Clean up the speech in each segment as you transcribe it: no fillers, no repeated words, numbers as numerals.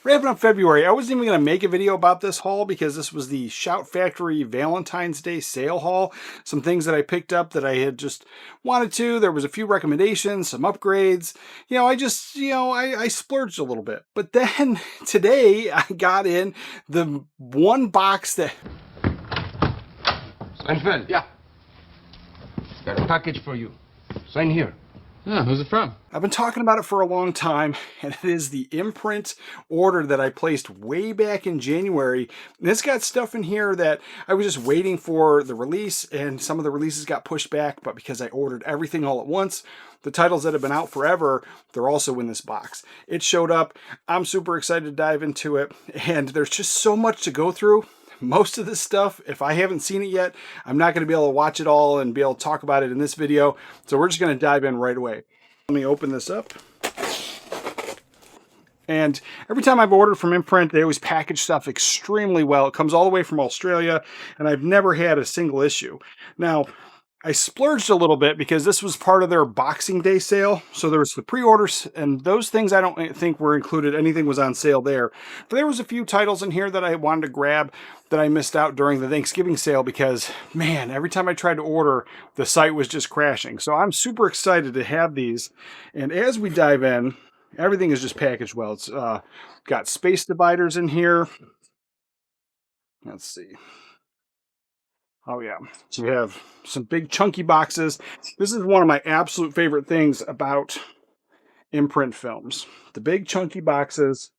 Wrapping up February, I wasn't even going to make a video about this haul because this was the Shout Factory Valentine's Day sale haul. Some things that I picked up that I had just wanted to. There was a few recommendations, some upgrades. I splurged a little bit. But then today I got in the one box that... Seinfeld. Yeah. Got a package for you. Sign here. Yeah, who's it from? I've been talking about it for a long time, and it is the Imprint order that I placed way back in January. And it's got stuff in here that I was just waiting for the release, and some of the releases got pushed back, but because I ordered everything all at once, the titles that have been out forever, they're also in this box. It showed up. I'm super excited to dive into it, and there's just so much to go through. Most of this stuff, if I haven't seen it yet, I'm not going to be able to watch it all and be able to talk about it in this video. So we're just going to dive in right away. Let me open this up. And every time I've ordered from Imprint, they always package stuff extremely well. It comes all the way from Australia, and I've never had a single issue. Now, I splurged a little bit because this was part of their Boxing Day sale. So there was the pre-orders, and those things I don't think were included. Anything was on sale there. But there was a few titles in here that I wanted to grab that I missed out during the Thanksgiving sale because, man, every time I tried to order, the site was just crashing. So I'm super excited to have these. And as we dive in, everything is just packaged well. It's got space dividers in here. Let's see. Oh yeah, so we have some big chunky boxes. This is one of my absolute favorite things about Imprint films. The big chunky boxes.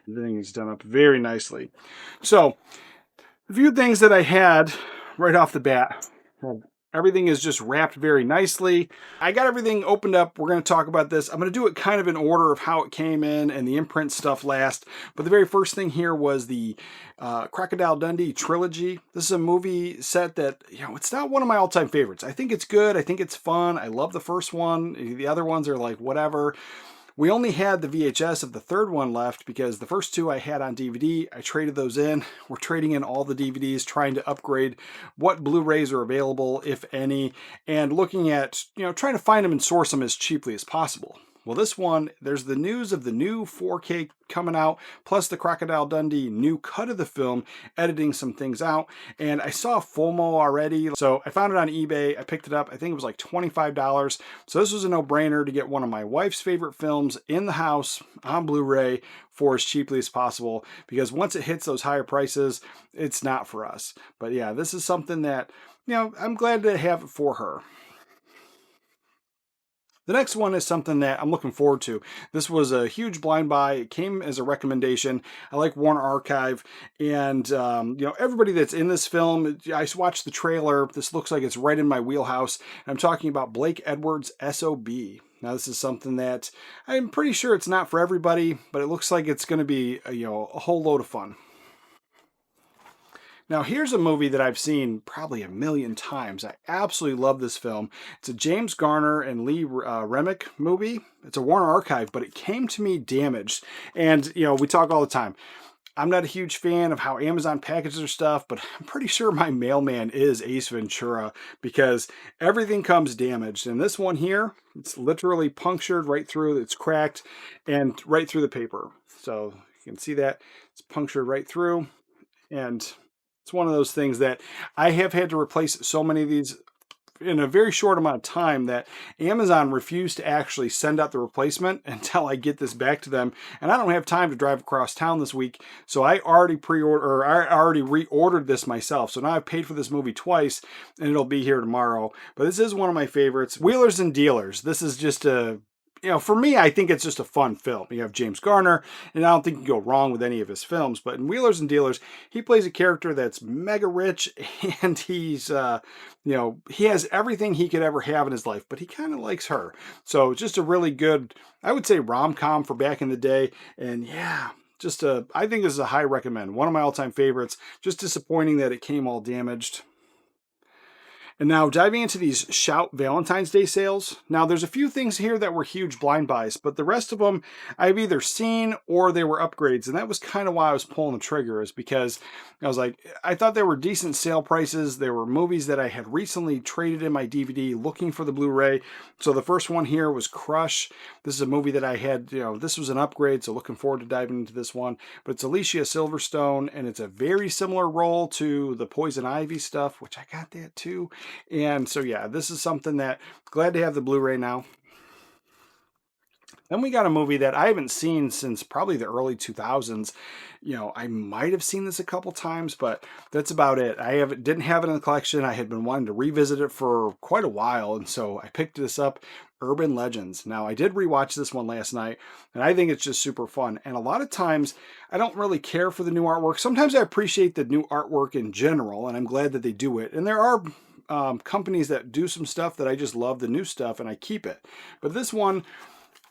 Everything is done up very nicely. So, a few things that I had right off the bat. Well, everything is just wrapped very nicely. I got everything opened up. We're going to talk about this. I'm going to do it kind of in order of how it came in and the Imprint stuff last. But the very first thing here was the Crocodile Dundee trilogy. This is a movie set that, it's not one of my all-time favorites. I think it's good. I think it's fun. I love the first one. The other ones are like whatever. We only had the VHS of the third one left because the first two I had on DVD. I traded those in. We're trading in all the DVDs, trying to upgrade what Blu-rays are available, if any, and looking at, trying to find them and source them as cheaply as possible. Well, this one, there's the news of the new 4K coming out, plus the Crocodile Dundee new cut of the film, editing some things out. And I saw FOMO already, so I found it on eBay. I picked it up. I think it was like $25. So this was a no-brainer to get one of my wife's favorite films in the house on Blu-ray for as cheaply as possible, because once it hits those higher prices, it's not for us. But yeah, this is something that, I'm glad to have it for her. The next one is something that I'm looking forward to. This was a huge blind buy. It came as a recommendation. I like Warner Archive, and everybody that's in this film, I watched the trailer. This looks like it's right in my wheelhouse. I'm talking about Blake Edwards' S.O.B. Now, this is something that I'm pretty sure it's not for everybody, but it looks like it's going to be a whole load of fun. Now, here's a movie that I've seen probably a million times. I absolutely love this film. It's a James Garner and Lee Remick movie. It's a Warner Archive, but it came to me damaged. And, we talk all the time. I'm not a huge fan of how Amazon packages their stuff, but I'm pretty sure my mailman is Ace Ventura because everything comes damaged. And this one here, it's literally punctured right through. It's cracked and right through the paper. So you can see that. It's punctured right through. And it's one of those things that I have had to replace so many of these in a very short amount of time that Amazon refused to actually send out the replacement until I get this back to them. And I don't have time to drive across town this week. So I already reordered this myself. So now I've paid for this movie twice and it'll be here tomorrow. But this is one of my favorites. Wheelers and Dealers. This is just a for me, I think it's just a fun film. You have James Garner, and I don't think you can go wrong with any of his films. But in Wheelers and Dealers, he plays a character that's mega rich, and he's, he has everything he could ever have in his life, but he kind of likes her. So just a really good, I would say, rom-com for back in the day. And yeah, I think this is a high recommend. One of my all-time favorites. Just disappointing that it came all damaged. And now diving into these Shout Valentine's Day sales. Now there's a few things here that were huge blind buys, but the rest of them I've either seen or they were upgrades. And that was kind of why I was pulling the trigger, is because I was like, I thought there were decent sale prices. There were movies that I had recently traded in my DVD looking for the Blu-ray. So the first one here was Crush. This is a movie that I had, this was an upgrade. So looking forward to diving into this one, but it's Alicia Silverstone and it's a very similar role to the Poison Ivy stuff, which I got that too. And so, yeah, this is something that glad to have the Blu-ray now. Then we got a movie that I haven't seen since probably the early 2000s. I might have seen this a couple times, but that's about it. Didn't have it in the collection. I had been wanting to revisit it for quite a while, and so I picked this up, Urban Legends. Now, I did rewatch this one last night, and I think it's just super fun. And a lot of times, I don't really care for the new artwork. Sometimes I appreciate the new artwork in general, and I'm glad that they do it. And there are companies that do some stuff that I just love the new stuff, and I keep it. But this one,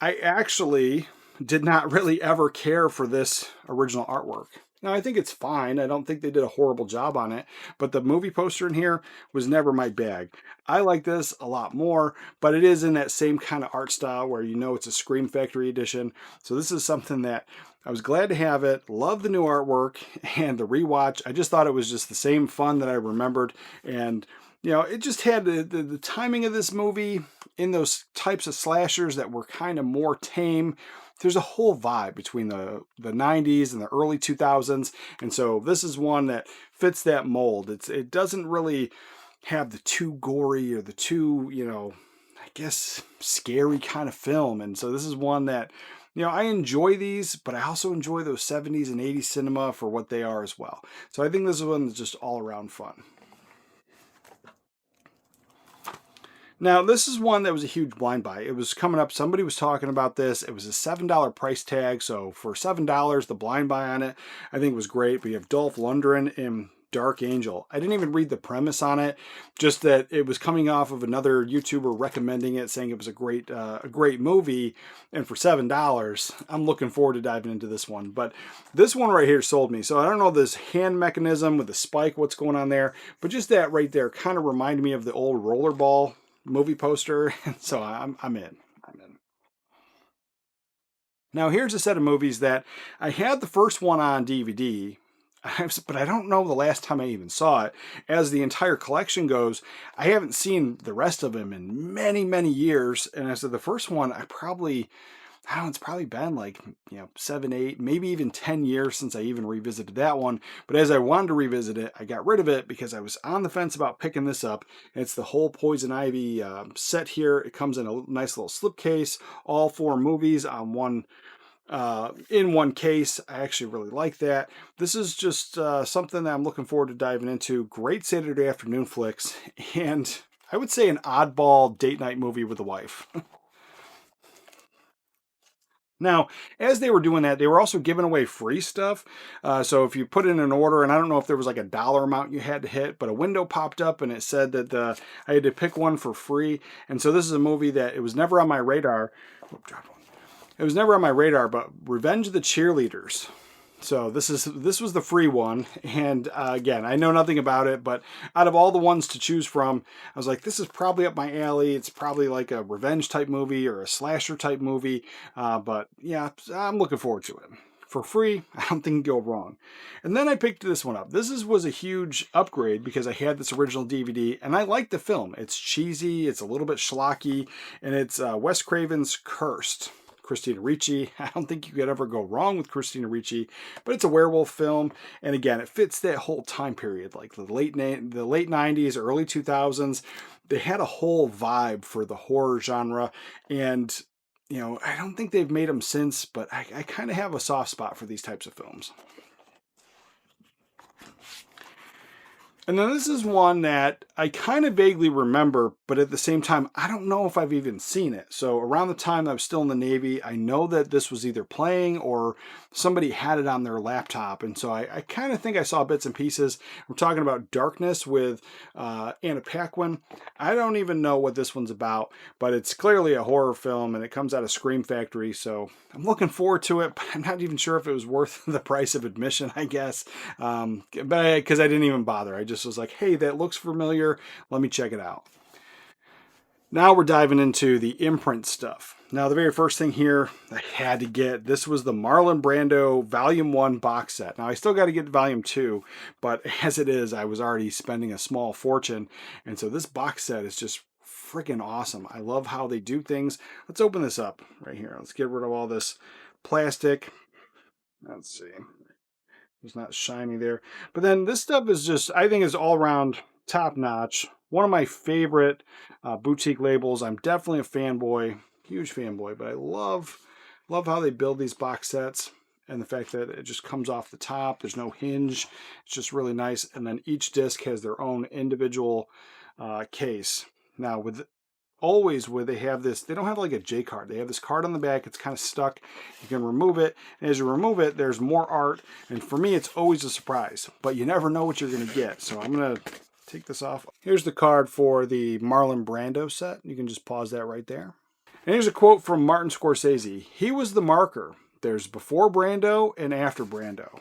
I actually did not really ever care for this original artwork. Now, I think it's fine. I don't think they did a horrible job on it, but the movie poster in here was never my bag. I like this a lot more, but it is in that same kind of art style where it's a Scream Factory edition. So this is something that I was glad to have it. Love the new artwork and the rewatch. I just thought it was just the same fun that I remembered. And it just had the timing of this movie in those types of slashers that were kind of more tame. There's a whole vibe between the 90s and the early 2000s. And so this is one that fits that mold. It doesn't really have the too gory or the too, I guess, scary kind of film. And so this is one that, I enjoy these, but I also enjoy those 70s and 80s cinema for what they are as well. So I think this is one that's just all around fun. Now, this is one that was a huge blind buy. It was coming up. Somebody was talking about this. It was a $7 price tag. So for $7, the blind buy on it, I think was great. But you have Dolph Lundgren in Dark Angel. I didn't even read the premise on it, just that it was coming off of another YouTuber recommending it, saying it was a great movie. And for $7, I'm looking forward to diving into this one. But this one right here sold me. So I don't know this hand mechanism with the spike, what's going on there, but just that right there kind of reminded me of the old rollerball movie poster. So I'm in. Now here's a set of movies that I had the first one on DVD, but I don't know the last time I even saw it. As the entire collection goes, I haven't seen the rest of them in many, many years. And as of the first one, I don't know, it's probably been like, 7, 8, maybe even 10 years since I even revisited that one. But as I wanted to revisit it, I got rid of it because I was on the fence about picking this up. It's the whole Poison Ivy set here. It comes in a nice little slipcase, all 4 movies on one in one case. I actually really like that. This is just something that I'm looking forward to diving into. Great Saturday afternoon flicks, and I would say an oddball date night movie with a wife. Now, as they were doing that, they were also giving away free stuff. So if you put in an order, and I don't know if there was like a dollar amount you had to hit, but a window popped up and it said that I had to pick one for free. And so this is a movie that it was never on my radar. It was never on my radar, but Revenge of the Cheerleaders. So this was the free one, and again, I know nothing about it, but out of all the ones to choose from, I was like, this is probably up my alley. It's probably like a revenge type movie or a slasher type movie, but yeah, I'm looking forward to it. For free, I don't think you can go wrong. And then I picked this one up. This was a huge upgrade because I had this original DVD, and I like the film. It's cheesy, it's a little bit schlocky, and it's Wes Craven's Cursed. Christina Ricci. I don't think you could ever go wrong with Christina Ricci, but it's a werewolf film, and again, it fits that whole time period, like the late 90s, early 2000s. They had a whole vibe for the horror genre, and I don't think they've made them since, but I kind of have a soft spot for these types of films. And then this is one that I kind of vaguely remember but at the same time, I don't know if I've even seen it. So around the time I was still in the Navy, I know that this was either playing or somebody had it on their laptop. And so I kind of think I saw bits and pieces. We're talking about Darkness with Anna Paquin. I don't even know what this one's about, but it's clearly a horror film and it comes out of Scream Factory. So I'm looking forward to it, but I'm not even sure if it was worth the price of admission, I guess. But because I didn't even bother. I just was like, hey, that looks familiar. Let me check it out. Now we're diving into the Imprint stuff. Now, the very first thing here I had to get, this was the Marlon Brando Volume 1 box set. Now, I still got to get Volume 2, but as it is, I was already spending a small fortune. And so this box set is just freaking awesome. I love how they do things. Let's open this up right here. Let's get rid of all this plastic. Let's see. It's not shiny there. But then this stuff is just, I think is all around top notch. One of my favorite boutique labels. I'm definitely a fanboy, huge fanboy, but I love how they build these box sets and the fact that it just comes off the top. There's no hinge. It's just really nice. And then each disc has their own individual case. Now with always where they have this, they don't have like a J card. They have this card on the back. It's kind of stuck. You can remove it. And as you remove it, there's more art. And for me, it's always a surprise, but you never know what you're going to get. So I'm going to take this off. Here's the card for the Marlon Brando set. You can just pause that right there. And here's a quote from Martin Scorsese. He was the marker. There's before Brando and after Brando.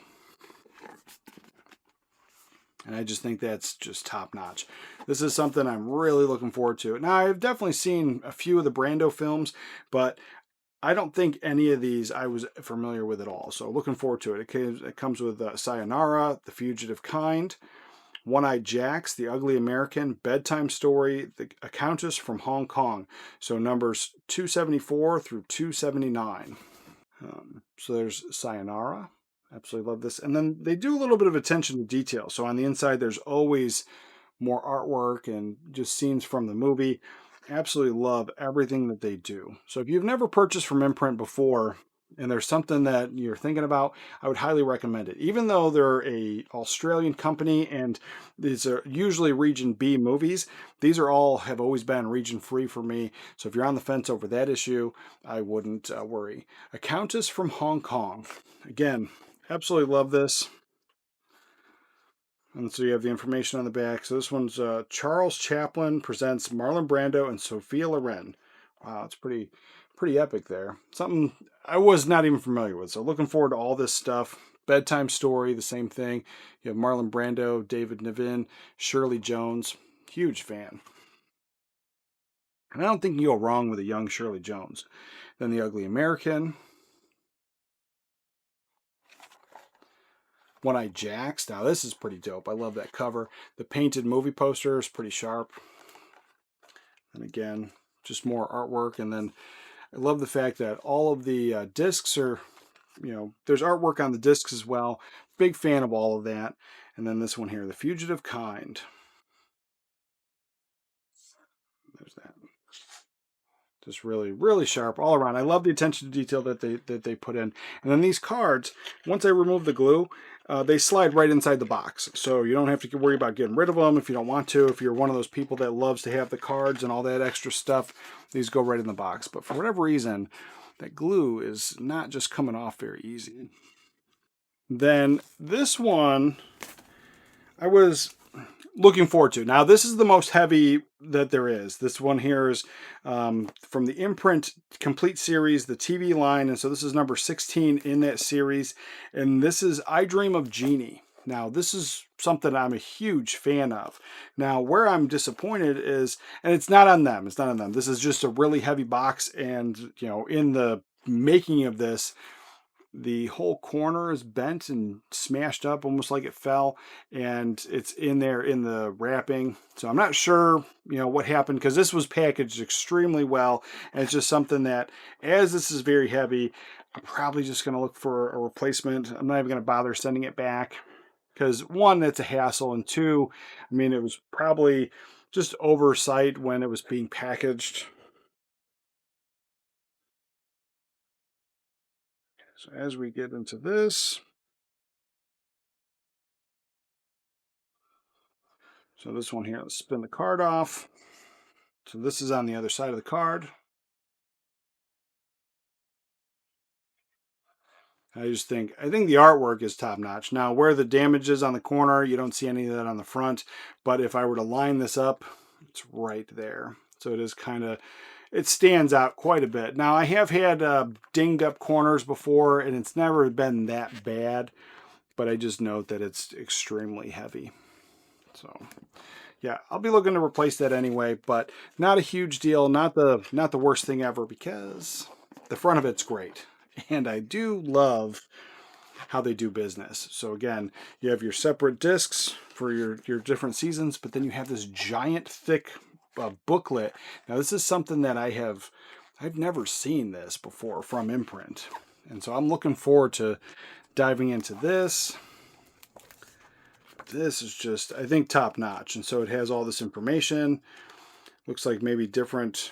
And I just think that's just top notch. This is something I'm really looking forward to. Now, I've definitely seen a few of the Brando films, but I don't think any of these I was familiar with at all. So looking forward to it. It comes with Sayonara, The Fugitive Kind, One-Eyed Jacks, The Ugly American, Bedtime Story, A Countess from Hong Kong. So numbers 274 through 279. So there's Sayonara. Absolutely love this. And then they do a little bit of attention to detail. So on the inside, there's always more artwork and just scenes from the movie. Absolutely love everything that they do. So if you've never purchased from Imprint before and there's something that you're thinking about, I would highly recommend it. Even though they're a Australian company and these are usually region B movies, these are all have always been region free for me. So if you're on the fence over that issue, I wouldn't worry. A Countess from Hong Kong. Again, absolutely love this. And so you have the information on the back. So this one's Charles Chaplin presents Marlon Brando and Sophia Loren. Wow, it's pretty epic there. Something I was not even familiar with. So looking forward to all this stuff. Bedtime Story, the same thing. You have Marlon Brando, David Niven, Shirley Jones. Huge fan. And I don't think you go wrong with a young Shirley Jones. Then The Ugly American. One-Eyed Jacks. Now this is pretty dope. I love that cover. The painted movie poster is pretty sharp. And again, just more artwork. And then I love the fact that all of the discs are, there's artwork on the discs as well. Big fan of all of that. And then this one here, The Fugitive Kind. There's that. Just really, really sharp all around. I love the attention to detail that they put in. And then these cards, once I remove the glue, they slide right inside the box. So you don't have to worry about getting rid of them if you don't want to. If you're one of those people that loves to have the cards and all that extra stuff, these go right in the box. But for whatever reason, that glue is not just coming off very easy. Then this one, I was looking forward to. Now, this is the most heavy that there is. This one here is from the Imprint Complete Series, the TV line. And so this is number 16 in that series. And this is I Dream of Jeannie. Now, this is something I'm a huge fan of. Now, where I'm disappointed is, and it's not on them. It's not on them. This is just a really heavy box. And, in the making of this, the whole corner is bent and smashed up almost like it fell, and it's in there in the wrapping. So I'm not sure what happened, because this was packaged extremely well, and it's just something that, as this is very heavy, I'm probably just going to look for a replacement. I'm not even going to bother sending it back, because one, it's a hassle, and two, it was probably just oversight when it was being packaged. So as we get into this, so this one here, let's spin the card off. So this is on the other side of the card. I think the artwork is top notch. Now, where the damage is on the corner, you don't see any of that on the front. But if I were to line this up, it's right there. So it is kind of, it stands out quite a bit. Now, I have had dinged up corners before, and it's never been that bad. But I just note that it's extremely heavy. So yeah, I'll be looking to replace that anyway, but not a huge deal, not the worst thing ever, because the front of it's great. And I do love how they do business. So again, you have your separate discs for your different seasons, but then you have this giant thick booklet. Now this is something that I've never seen this before from Imprint. And so I'm looking forward to diving into this. This is just, I think, top notch. And so it has all this information. Looks like maybe different,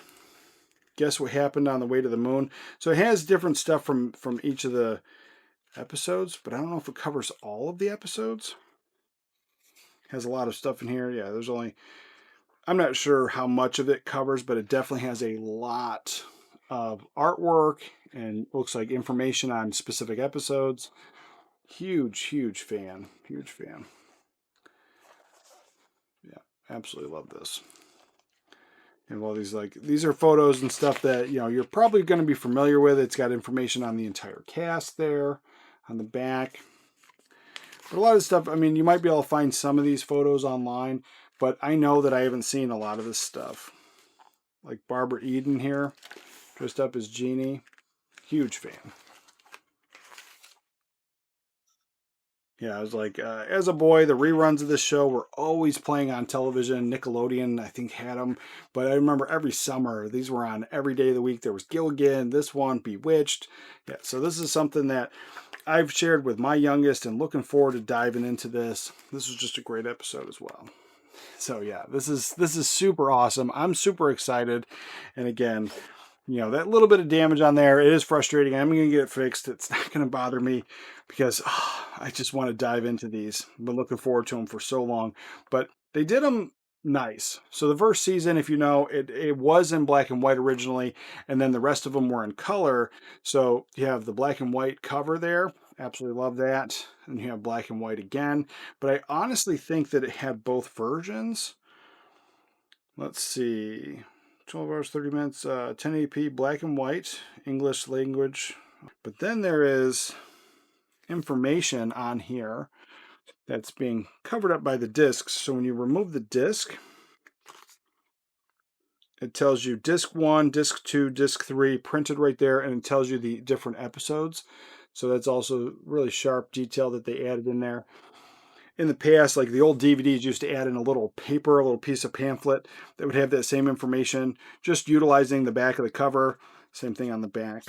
guess what happened on the way to the moon. So it has different stuff from each of the episodes, but I don't know if it covers all of the episodes. It has a lot of stuff in here. Yeah, there's only, I'm not sure how much of it covers, but it definitely has a lot of artwork and looks like information on specific episodes. Huge fan. Huge fan. Yeah, absolutely love this. And all these, like, these are photos and stuff that, you know, you're probably going to be familiar with. It's got information on the entire cast there on the back. But a lot of stuff, I mean, you might be able to find some of these photos online, but I know that I haven't seen a lot of this stuff. Like Barbara Eden here, dressed up as Jeannie. Huge fan. Yeah, I was like, as a boy, the reruns of this show were always playing on television. Nickelodeon, I think, had them. But I remember every summer, these were on every day of the week. There was Gilligan, this one, Bewitched. Yeah, so this is something that I've shared with my youngest and looking forward to diving into this. This was just a great episode as well. So yeah, this is super awesome. I'm super excited. And again, you know, that little bit of damage on there, it is frustrating. I'm going to get it fixed. It's not going to bother me because I just want to dive into these. I've been looking forward to them for so long. But they did them nice. So the first season, if you know, it was in black and white originally, and then the rest of them were in color. So you have the black and white cover there. Absolutely love that. And you have black and white again. But I honestly think that it had both versions. Let's see. 12 hours, 30 minutes, 1080p, black and white, English language. But then there is information on here that's being covered up by the discs. So when you remove the disc, it tells you disc 1, disc 2, disc 3 printed right there, and it tells you the different episodes. So that's also really sharp detail that they added in there. In the past, like the old DVDs used to add in a little paper, a little piece of pamphlet that would have that same information, just utilizing the back of the cover. Same thing on the back.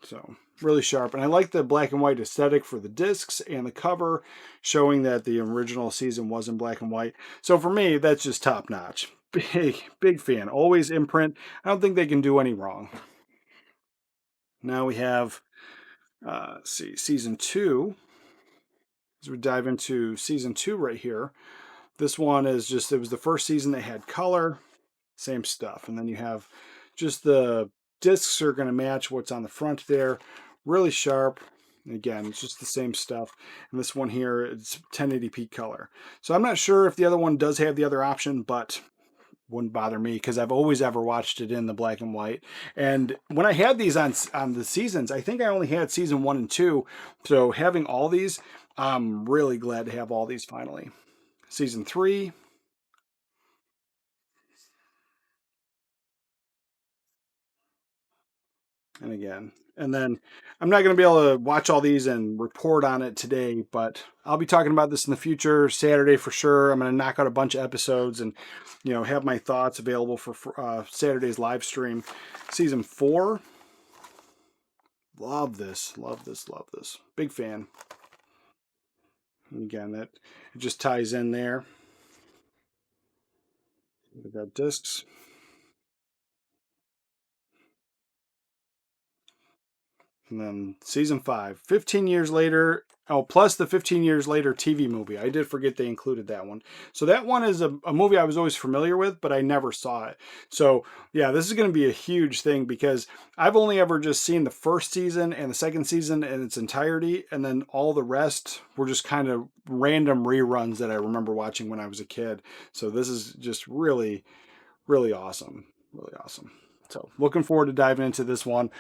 So really sharp. And I like the black and white aesthetic for the discs and the cover, showing that the original season was in black and white. So for me, that's just top notch. Big fan. Always Imprint. I don't think they can do any wrong. Now we have, see, season 2. As we dive into season 2 right here. This one is just, it was the first season they had color, same stuff. And then you have just the discs are going to match what's on the front there. Really sharp. Again, it's just the same stuff. And this one here, it's 1080p color. So I'm not sure if the other one does have the other option, but wouldn't bother me because I've always ever watched it in the black and white. And when I had these on the seasons, I think I only had season 1 and 2. So having all these, I'm really glad to have all these finally. Season 3. And again, and then I'm not going to be able to watch all these and report on it today, but I'll be talking about this in the future, Saturday for sure. I'm going to knock out a bunch of episodes and, you know, have my thoughts available for Saturday's live stream. Season 4. Love this, love this, love this. Big fan. And again, that it just ties in there. We've got discs. And then season 5, 15 years later, Oh, plus the 15 Years Later TV movie. I did forget they included that one. So that one is a movie I was always familiar with, but I never saw it. So yeah, this is going to be a huge thing because I've only ever just seen the first season and the second season in its entirety, and then all the rest were just kind of random reruns that I remember watching when I was a kid. So this is just really, really awesome. Really awesome. So looking forward to diving into this one.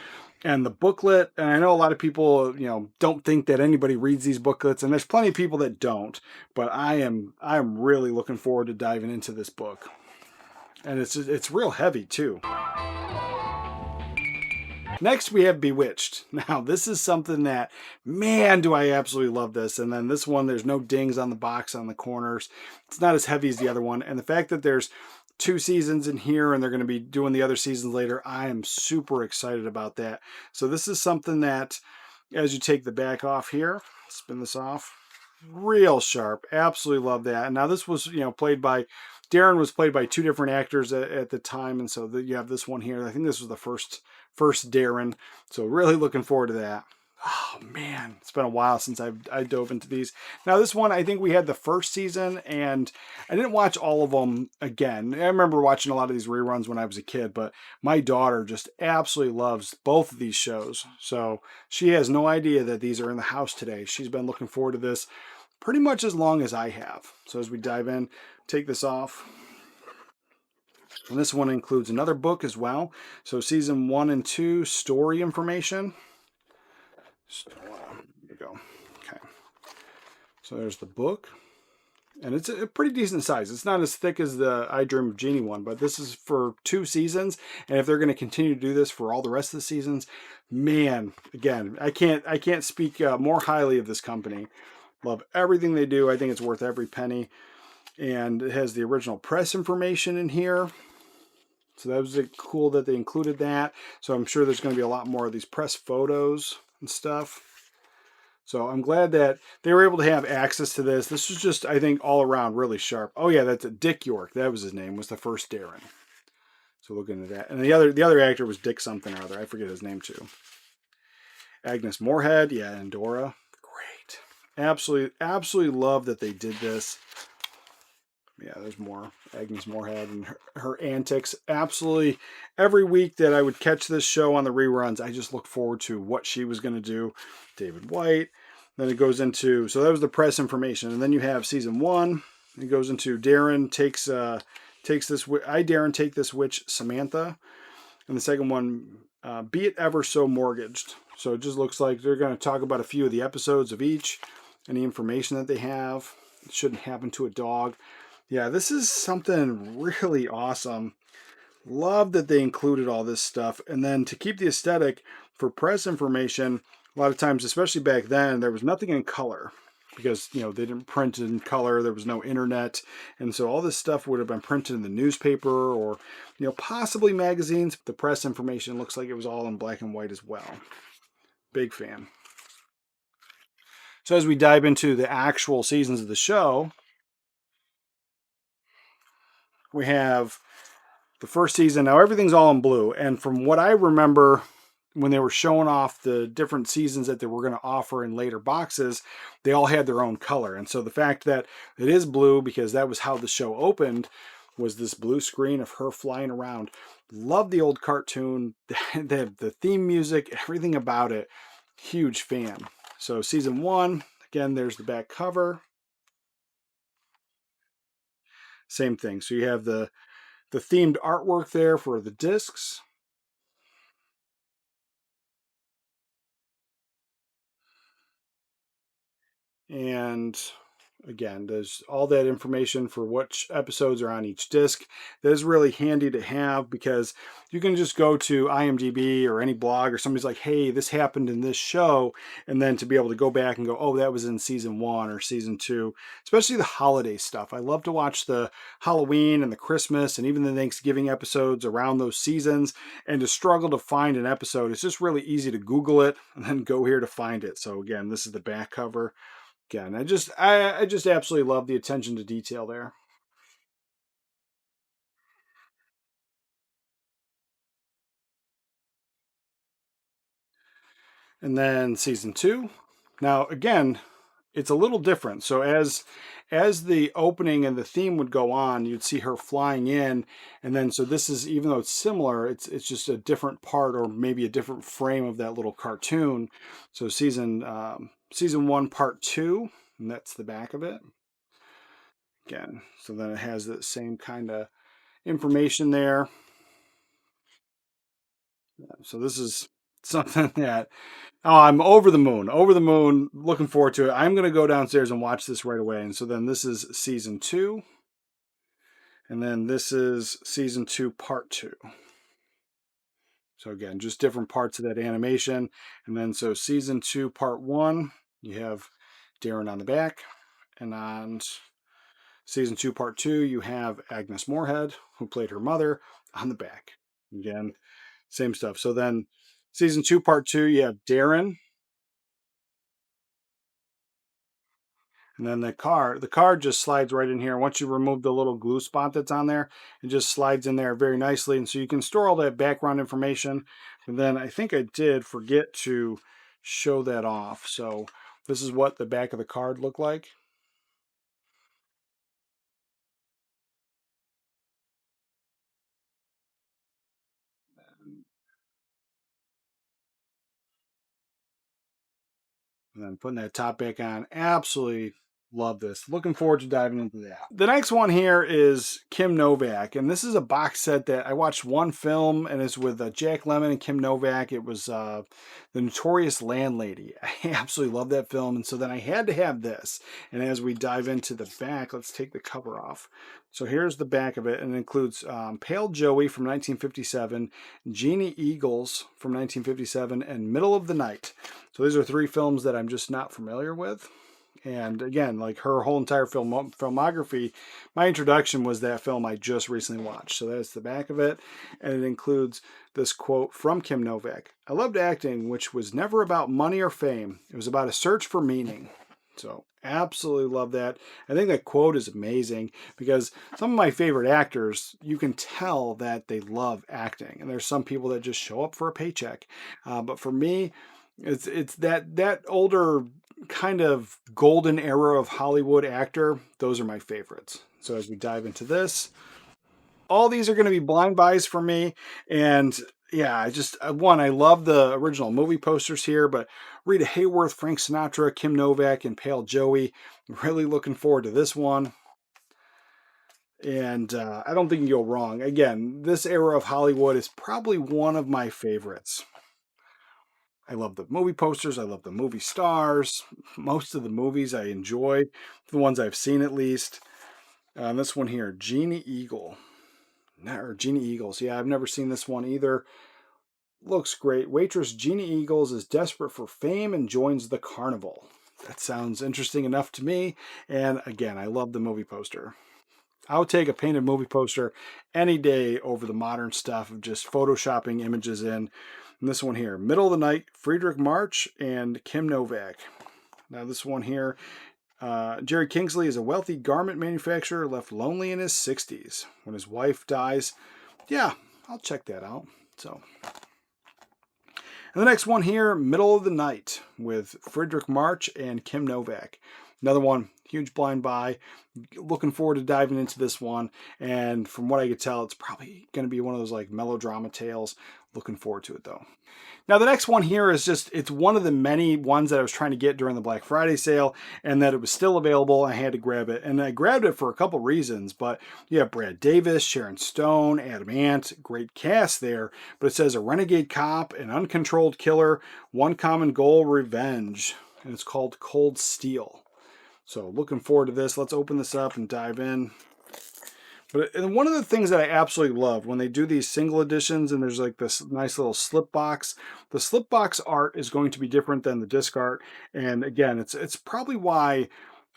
And the booklet, and I know a lot of people, don't think that anybody reads these booklets, and there's plenty of people that don't, but I am really looking forward to diving into this book. And it's real heavy too. Next, we have Bewitched. Now, this is something that, man, do I absolutely love this. And then this one, there's no dings on the box on the corners. It's not as heavy as the other one. And the fact that there's 2 seasons in here and they're going to be doing the other seasons later, I am super excited about that. So this is something that, as you take the back off here, spin this off, real sharp. Absolutely love that. And now this was, played by, Darren was played by 2 different actors at the time. And so you have this one here. I think this was the first Darren. So really looking forward to that. Oh man, it's been a while since I dove into these. Now this one, I think we had the first season, and I didn't watch all of them again. I remember watching a lot of these reruns when I was a kid, but my daughter just absolutely loves both of these shows. So she has no idea that these are in the house today. She's been looking forward to this pretty much as long as I have. So as we dive in, take this off. And this one includes another book as well. So season 1 and 2 story information. Here we go. Okay. So there's the book. And it's a pretty decent size. It's not as thick as the I Dream of Jeannie one, but this is for 2 seasons. And if they're going to continue to do this for all the rest of the seasons, man, again, I can't speak more highly of this company. Love everything they do. I think it's worth every penny. And it has the original press information in here. So that was cool that they included that. So I'm sure there's going to be a lot more of these press photos and stuff. So I'm glad that they were able to have access to this. This was just, I think, all around really sharp. Oh yeah, that's Dick York. That was his name, was the first Darren. So look into that. And the other actor was Dick something or other. I forget his name too. Agnes Moorehead, yeah, and Dora. Great. Absolutely love that they did this. Yeah, there's more Agnes Moorehead and her antics. Absolutely, every week that I would catch this show on the reruns, I just looked forward to what she was going to do. David White. Then it goes into, so that was the press information, and then you have season 1. It goes into Darren takes this. I Darren take this witch Samantha, and the second one, Be It Ever So Mortgaged. So it just looks like they're going to talk about a few of the episodes of each, any information that they have. It shouldn't happen to a dog. Yeah, this is something really awesome. Love that they included all this stuff. And then to keep the aesthetic for press information, a lot of times, especially back then, there was nothing in color because, they didn't print in color. There was no internet. And so all this stuff would have been printed in the newspaper or, possibly magazines. The press information looks like it was all in black and white as well. Big fan. So as we dive into the actual seasons of the show, we have the first season. Now everything's all in blue. And from what I remember when they were showing off the different seasons that they were going to offer in later boxes, they all had their own color. And so the fact that it is blue, because that was how the show opened, was this blue screen of her flying around. Love the old cartoon, the theme music, everything about it. Huge fan. So season 1, again, there's the back cover. Same thing. So you have the themed artwork there for the discs. And again, there's all that information for which episodes are on each disc. That is really handy to have because you can just go to IMDb or any blog or somebody's like, hey, this happened in this show. And then to be able to go back and go, oh, that was in season 1 or season 2, especially the holiday stuff. I love to watch the Halloween and the Christmas and even the Thanksgiving episodes around those seasons, and to struggle to find an episode. It's just really easy to Google it and then go here to find it. So again, this is the back cover. Again, I just absolutely love the attention to detail there. And then season 2. Now, again, it's a little different. So as the opening and the theme would go on, you'd see her flying in, and then so this is, even though it's similar, it's just a different part or maybe a different frame of that little cartoon. So season one, part two, and that's the back of it again. So then it has that same kind of information there. So this is something that, oh, I'm over the moon, looking forward to it. I'm going to go downstairs and watch this right away. And so then this is season two, and then this is season two, part two. So again, just different parts of that animation. And then so season two, part one, you have Darren on the back, and on season two, part two, you have Agnes Moorehead, who played her mother, on the back. Again, same stuff. So then season two, part two, you have Darren. And then the card just slides right in here. Once you remove the little glue spot that's on there, it just slides in there very nicely. And so you can store all that background information. And then I think I did forget to show that off. So this is what the back of the card looked like. And then putting that top back on. Absolutely love this. Looking forward to diving into that. The next one here is Kim Novak, and this is a box set that I watched one film, and it's with Jack Lemmon and Kim Novak. It was The Notorious Landlady. I absolutely love that film, and so then I had to have this. And as we dive into the back, let's take the cover off. So here's the back of it, and it includes Pale Joey from 1957, Jeannie Eagles from 1957, and Middle of the Night. So these are three films that I'm just not familiar with. And again, like her whole entire filmography, my introduction was that film I just recently watched. So that's the back of it. And it includes this quote from Kim Novak. I loved acting, which was never about money or fame. It was about a search for meaning. So absolutely love that. I think that quote is amazing because some of my favorite actors, you can tell that they love acting. And there's some people that just show up for a paycheck. But for me, it's that older kind of golden era of Hollywood actor. Those are my favorites. So as we dive into this, all these are going to be blind buys for me. And yeah, I love the original movie posters here, but Rita Hayworth, Frank Sinatra, Kim Novak, and Pale Joey. Really looking forward to this one. And I don't think you can go wrong. Again, this era of Hollywood is probably one of my favorites. I love the movie posters. I love the movie stars. Most of the movies I enjoy, the ones I've seen at least. This one here, Jeannie Eagle. Or Jeannie Eagles. Yeah, I've never seen this one either. Looks great. Waitress Jeannie Eagles is desperate for fame and joins the carnival. That sounds interesting enough to me. And again, I love the movie poster. I would take a painted movie poster any day over the modern stuff of just photoshopping images in. And this one here, Middle of the Night, Friedrich March and Kim Novak. Now this one here, Jerry Kingsley is a wealthy garment manufacturer left lonely in his 60s when his wife dies. Yeah, I'll check that out. So, and the next one here, Middle of the Night with Friedrich March and Kim Novak. Another one, huge blind buy. Looking forward to diving into this one. And from what I could tell, it's probably going to be one of those like melodrama tales. Looking forward to it though. Now the next one here is it's one of the many ones that I was trying to get during the Black Friday sale, and that it was still available. I had to grab it, and I grabbed it for a couple reasons. But you have Brad Davis, Sharon Stone, Adam Ant, great cast there. But it says a renegade cop, an uncontrolled killer, one common goal, revenge, and it's called Cold Steel. So looking forward to this. Let's open this up and dive in. And one of the things that I absolutely love when they do these single editions and there's like this nice little slip box, the slip box art is going to be different than the disc art. And again, it's probably why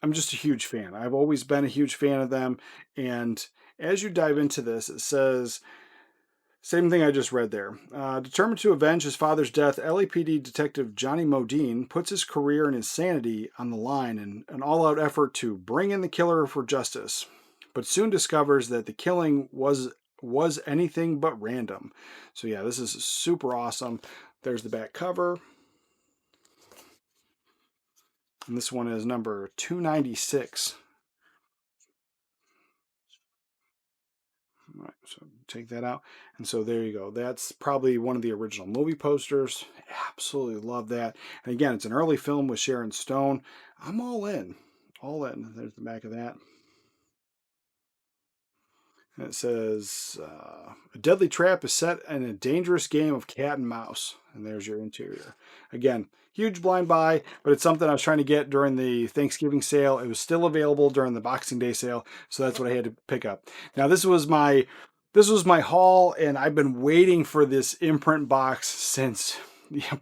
I'm just a huge fan. I've always been a huge fan of them. And as you dive into this, it says, same thing I just read there. Determined to avenge his father's death, LAPD detective Johnny Modine puts his career and his sanity on the line in an all-out effort to bring in the killer for justice, but soon discovers that the killing was anything but random. So yeah, this is super awesome. There's the back cover. And this one is number 296. All right, so take that out. And so there you go. That's probably one of the original movie posters. Absolutely love that. And again, it's an early film with Sharon Stone. I'm all in. All in. There's the back of that. And it says, a deadly trap is set in a dangerous game of cat and mouse. And there's your interior. Again, huge blind buy, but it's something I was trying to get during the Thanksgiving sale. It was still available during the Boxing Day sale, so that's what I had to pick up. Now, this was my haul, and I've been waiting for this Imprint box since,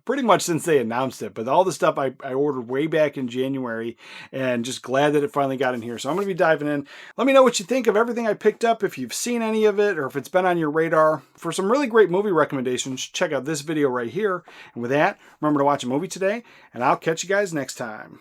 pretty much since they announced it. But all the stuff I ordered way back in January, and just glad that it finally got in here. So I'm going to be diving in. Let me know what you think of everything I picked up, if you've seen any of it, or if it's been on your radar. For some really great movie recommendations, check out this video right here. And with that, remember to watch a movie today, and I'll catch you guys next time.